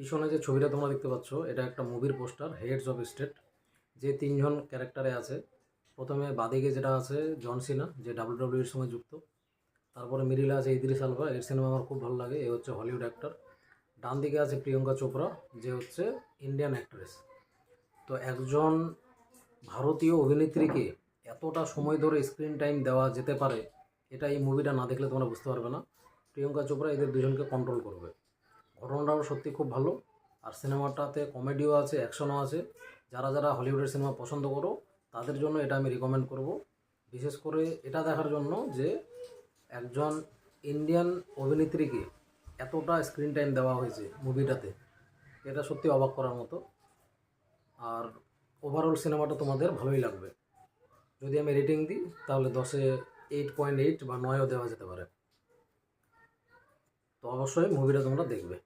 পিছনে যে ছবিটা তোমরা দেখতে পাচ্ছ এটা একটা মুভির পোস্টার, হেডস অফ স্টেট। যে তিনজন ক্যারেক্টারে আছে, প্রথমে বাদিকে যেটা আছে জন সিনা, যে ডাব্লিউডাব্লিউইর সঙ্গে যুক্ত। তারপরে মিডিলে আছে ইদ্রিস আলভা, এর সিনেমা আমার খুব ভালো লাগে, এ হচ্ছে হলিউড অ্যাক্টর। ডান দিকে আছে প্রিয়ঙ্কা চোপড়া, যে হচ্ছে ইন্ডিয়ান অ্যাক্ট্রেস। তো একজন ভারতীয় অভিনেত্রীকে এতটা সময় ধরে স্ক্রিন টাইম দেওয়া যেতে পারে, এটা এই মুভিটা না দেখলে তোমরা বুঝতে পারবে না। প্রিয়ঙ্কা চোপড়া এদের দুজনকে কন্ট্রোল করবে। ঘটনাটাও সত্যি খুব ভালো, আর সিনেমাটাতে কমেডিও আছে, অ্যাকশনও আছে। যারা যারা হলিউডের সিনেমা পছন্দ করো তাদের জন্য এটা আমি রিকমেন্ড করব। বিশেষ করে এটা দেখার জন্য যে একজন ইন্ডিয়ান অভিনেত্রীকে এতটা স্ক্রিন টাইম দেওয়া হয়েছে মুভিটাতে, এটা সত্যি অবাক করার মতো। আর ওভারঅল সিনেমাটা তোমাদের ভালোই লাগবে। যদি আমি রেটিং দিই তাহলে 10-এ 8.8 বা 9ও দেওয়া যেতে পারে। তো অবশ্যই মুভিটা তোমরা দেখবে।